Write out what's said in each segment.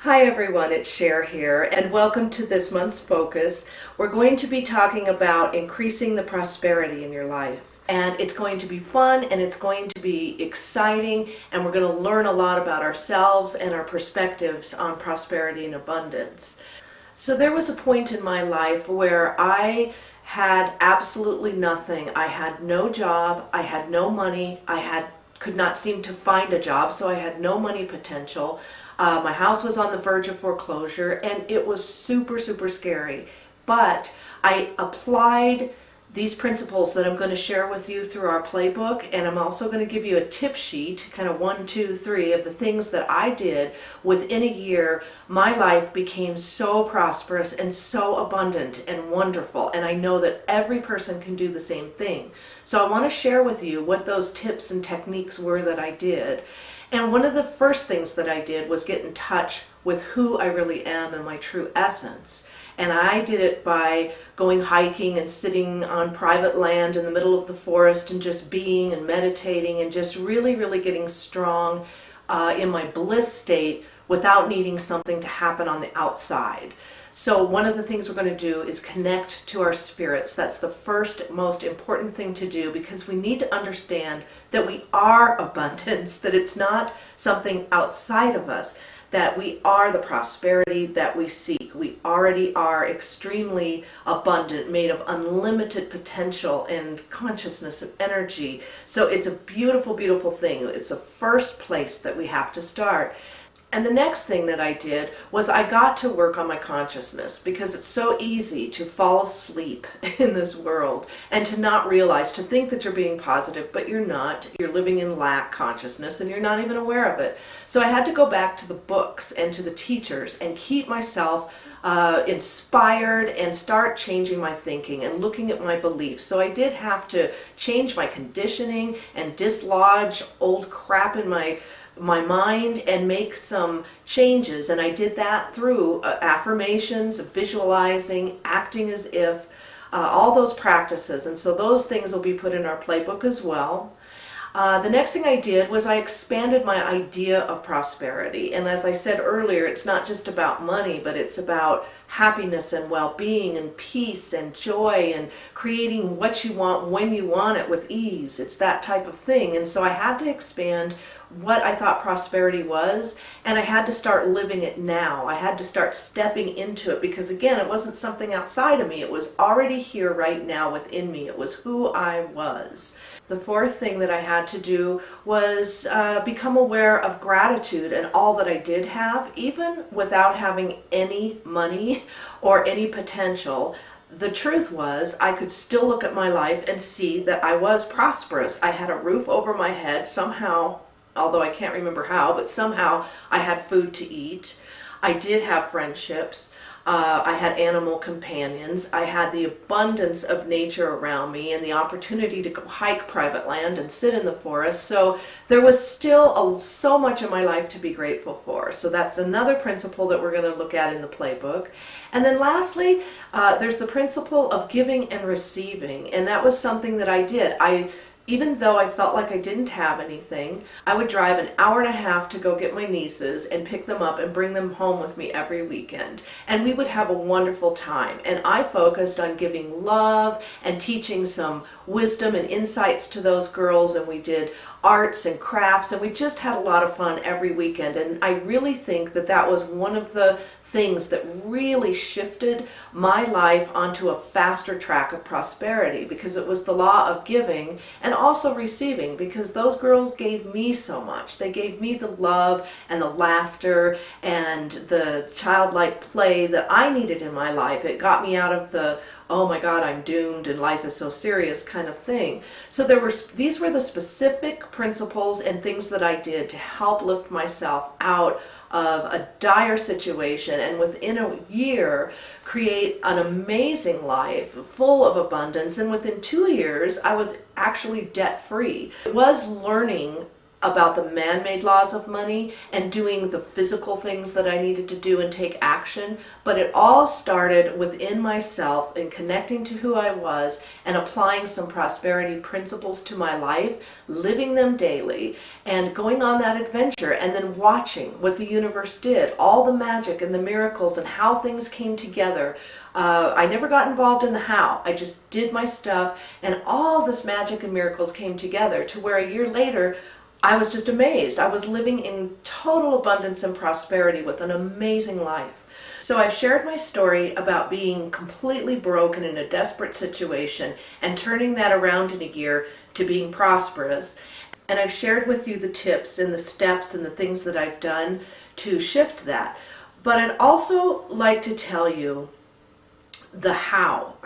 Hi everyone, it's Cher here, and welcome to this month's focus. We're going to be talking about increasing the prosperity in your life. And it's going to be fun, and it's going to be exciting, and we're going to learn a lot about ourselves and our perspectives on prosperity and abundance. So there was a point in my life where I had absolutely nothing. I had no job, I had no money, could not seem to find a job, so I had no money potential. My house was on the verge of foreclosure, and it was super, super scary. But I applied these principles that I'm going to share with you through our playbook, and I'm also going to give you a tip sheet, kind of 1, 2, 3 of the things that I did. Within a year, my life became so prosperous and so abundant and wonderful, and I know that every person can do the same thing. So I want to share with you what those tips and techniques were that I did. And one of the first things that I did was get in touch with who I really am and my true essence. And I did it by going hiking and sitting on private land in the middle of the forest and just being and meditating and just really, really getting strong in my bliss state without needing something to happen on the outside. So one of the things we're going to do is connect to our spirits. That's the first most important thing to do, because we need to understand that we are abundance, that it's not something outside of us, that we are the prosperity that we seek. We already are extremely abundant, made of unlimited potential and consciousness and energy. So it's a beautiful, beautiful thing. It's the first place that we have to start. And the next thing that I did was I got to work on my consciousness, because it's so easy to fall asleep in this world and to not realize, to think that you're being positive, but you're not. You're living in lack consciousness and you're not even aware of it. So I had to go back to the books and to the teachers and keep myself inspired and start changing my thinking and looking at my beliefs. So I did have to change my conditioning and dislodge old crap in my mind and make some changes, and I did that through affirmations, visualizing, acting as if, all those practices. And so those things will be put in our playbook as well. The next thing I did was I expanded my idea of prosperity, and as I said earlier, it's not just about money, but it's about happiness and well-being and peace and joy and creating what you want when you want it with ease. It's that type of thing. And so I had to expand what I thought prosperity was, and I had to start living it now. I had to start stepping into it, because again, it wasn't something outside of me. It was already here right now within me. It was who I was. The fourth thing that I had to do was become aware of gratitude and all that I did have, even without having any money or any potential. The truth was, I could still look at my life and see that I was prosperous. I had a roof over my head somehow, although I can't remember how, but somehow I had food to eat. I did have friendships. I had animal companions. I had the abundance of nature around me and the opportunity to go hike private land and sit in the forest. So there was still so much in my life to be grateful for. So that's another principle that we're going to look at in the playbook. And then lastly, there's the principle of giving and receiving. And that was something that I did. Even though I felt like I didn't have anything, I would drive an hour and a half to go get my nieces and pick them up and bring them home with me every weekend. And we would have a wonderful time. And I focused on giving love and teaching some wisdom and insights to those girls, and we did arts and crafts, and we just had a lot of fun every weekend. And I really think that that was one of the things that really shifted my life onto a faster track of prosperity, because it was the law of giving and also receiving, because those girls gave me so much. They gave me the love and the laughter and the childlike play that I needed in my life. It got me out of the, oh my God, I'm doomed and life is so serious kind of thing. So these were the specific principles and things that I did to help lift myself out of a dire situation, and within a year create an amazing life full of abundance. And within 2 years I was actually debt free. I was learning about the man-made laws of money and doing the physical things that I needed to do and take action, but it all started within myself and connecting to who I was and applying some prosperity principles to my life, living them daily, and going on that adventure and then watching what the universe did, all the magic and the miracles and how things came together. I never got involved in the how. I just did my stuff, and all this magic and miracles came together to where a year later I was just amazed. I was living in total abundance and prosperity with an amazing life. So I've shared my story about being completely broken in a desperate situation and turning that around in a year to being prosperous. And I've shared with you the tips and the steps and the things that I've done to shift that. But I'd also like to tell you the how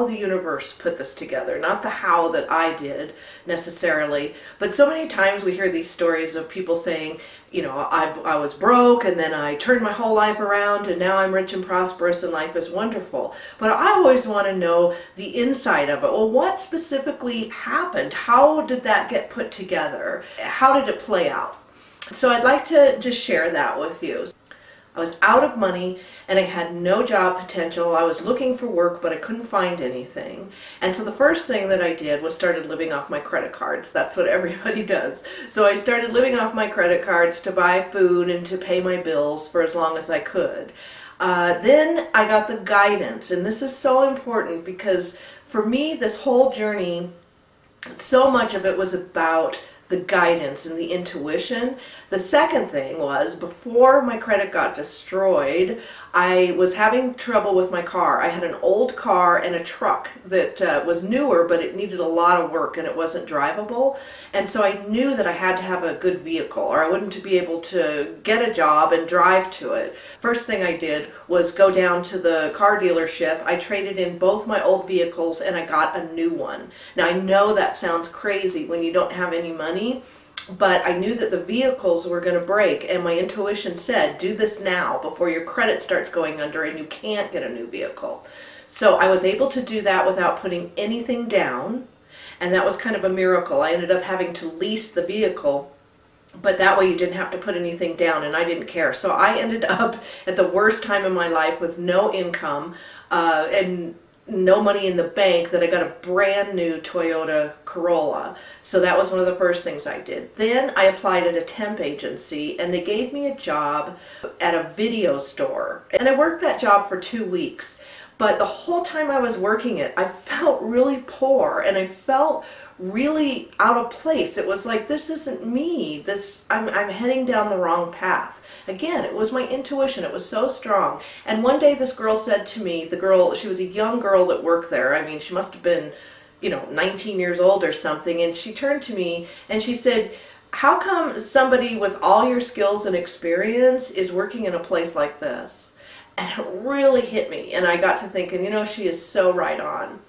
the universe put this together, not the how that I did necessarily, but so many times we hear these stories of people saying, you know, I was broke and then I turned my whole life around and now I'm rich and prosperous and life is wonderful. But I always want to know the inside of it. Well, what specifically happened? How did that get put together? How did it play out? So I'd like to just share that with you. I was out of money and I had no job potential. I was looking for work, but I couldn't find anything. And so the first thing that I did was started living off my credit cards. That's what everybody does. So I started living off my credit cards to buy food and to pay my bills for as long as I could. Then I got the guidance, and this is so important because for me, this whole journey, so much of it was about the guidance and the intuition. The second thing was, before my credit got destroyed, I was having trouble with my car. I had an old car and a truck that was newer, but it needed a lot of work and it wasn't drivable. And so I knew that I had to have a good vehicle or I wouldn't be able to get a job and drive to it. First thing I did was go down to the car dealership. I traded in both my old vehicles and I got a new one. Now I know that sounds crazy when you don't have any money, but I knew that the vehicles were going to break, and my intuition said, do this now before your credit starts going under and you can't get a new vehicle. So I was able to do that without putting anything down, and that was kind of a miracle. I ended up having to lease the vehicle, but that way you didn't have to put anything down, and I didn't care. So I ended up at the worst time in my life with no income and no money in the bank, that I got a brand new Toyota Corolla. So that was one of the first things I did. Then I applied at a temp agency and they gave me a job at a video store. And I worked that job for 2 weeks. But the whole time I was working it, I felt really poor and I felt really out of place. It was like, this isn't me. I'm heading down the wrong path. Again, it was my intuition. It was so strong. And one day this girl said to me, she was a young girl that worked there. I mean, she must have been, 19 years old or something. And she turned to me and she said, how come somebody with all your skills and experience is working in a place like this? And it really hit me. And I got to thinking, she is so right on.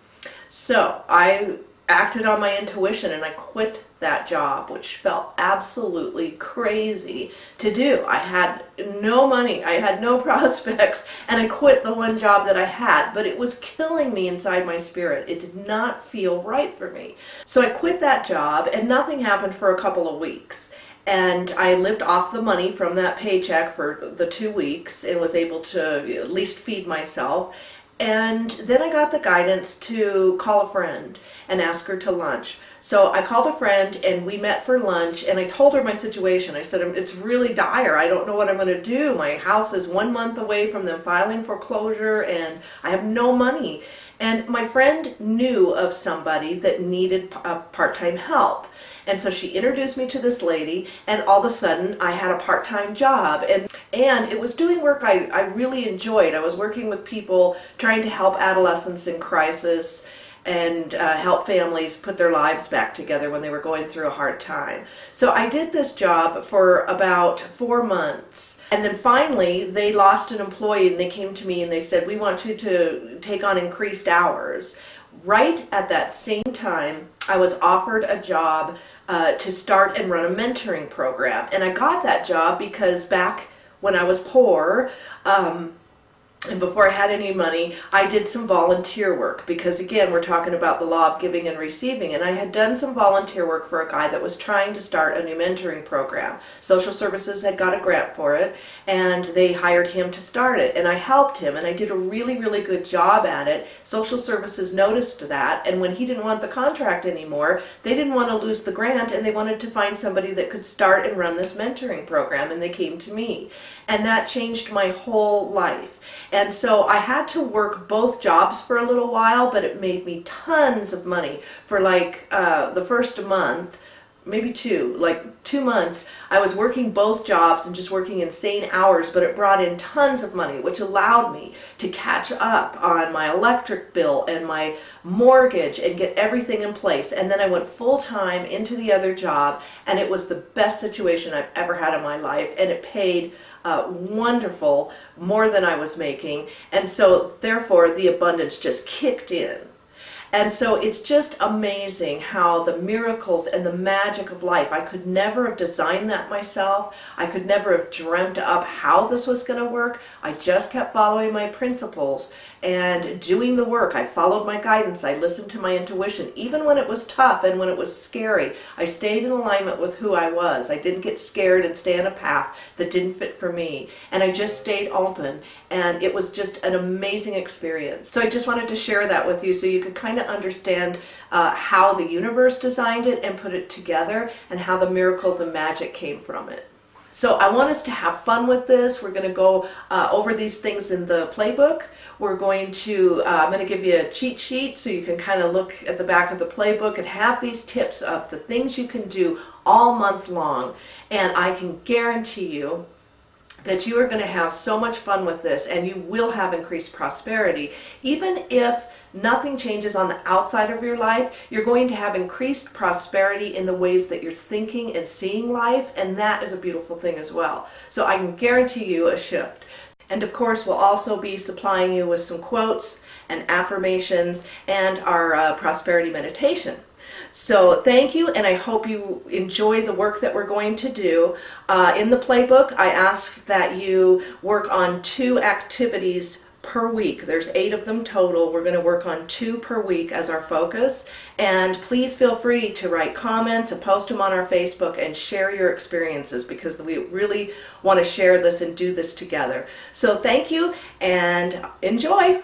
So I acted on my intuition and I quit that job, which felt absolutely crazy to do. I had no money, I had no prospects, and I quit the one job that I had, but it was killing me inside my spirit. It did not feel right for me. So I quit that job and nothing happened for a couple of weeks. And I lived off the money from that paycheck for the 2 weeks and was able to at least feed myself. And then I got the guidance to call a friend and ask her to lunch. So I called a friend and we met for lunch and I told her my situation. I said, it's really dire. I don't know what I'm going to do. My house is 1 month away from them filing foreclosure and I have no money. And my friend knew of somebody that needed part-time help. And so she introduced me to this lady, and all of a sudden I had a part-time job, and it was doing work I really enjoyed. I was working with people trying to help adolescents in crisis and help families put their lives back together when they were going through a hard time. So I did this job for about 4 months. And then finally, they lost an employee and they came to me and they said, we want you to take on increased hours. Right at that same time, I was offered a job to start and run a mentoring program. And I got that job because back when I was poor, and before I had any money, I did some volunteer work because, again, we're talking about the law of giving and receiving. And I had done some volunteer work for a guy that was trying to start a new mentoring program. Social Services had got a grant for it, and they hired him to start it. And I helped him, and I did a really, really good job at it. Social Services noticed that, and when he didn't want the contract anymore, they didn't want to lose the grant, and they wanted to find somebody that could start and run this mentoring program, and they came to me. And that changed my whole life. And so I had to work both jobs for a little while, but it made me tons of money. For like the first month, maybe like 2 months, I was working both jobs and just working insane hours, but it brought in tons of money, which allowed me to catch up on my electric bill and my mortgage and get everything in place. And then I went full-time into the other job, and it was the best situation I've ever had in my life, and it paid wonderful, more than I was making, and so therefore the abundance just kicked in. And so it's just amazing how the miracles and the magic of life, I could never have designed that myself. I could never have dreamt up how this was going to work. I just kept following my principles and doing the work. I followed my guidance. I listened to my intuition. Even when it was tough and when it was scary, I stayed in alignment with who I was. I didn't get scared and stay on a path that didn't fit for me. And I just stayed open, and it was just an amazing experience. So I just wanted to share that with you so you could kind of understand how the universe designed it and put it together, and how the miracles and magic came from it. So I want us to have fun with this. We're going to go over these things in the playbook. We're going to, I'm going to give you a cheat sheet so you can kind of look at the back of the playbook and have these tips of the things you can do all month long. And I can guarantee you that you are going to have so much fun with this, and you will have increased prosperity. Even if nothing changes on the outside of your life, you're going to have increased prosperity in the ways that you're thinking and seeing life, and that is a beautiful thing as well. So I can guarantee you a shift. And of course, we'll also be supplying you with some quotes and affirmations and our prosperity meditation. So thank you, and I hope you enjoy the work that we're going to do. In the playbook, I ask that you work on 2 activities per week. There's 8 of them total. We're going to work on 2 per week as our focus. And please feel free to write comments and post them on our Facebook and share your experiences, because we really want to share this and do this together. So thank you, and enjoy.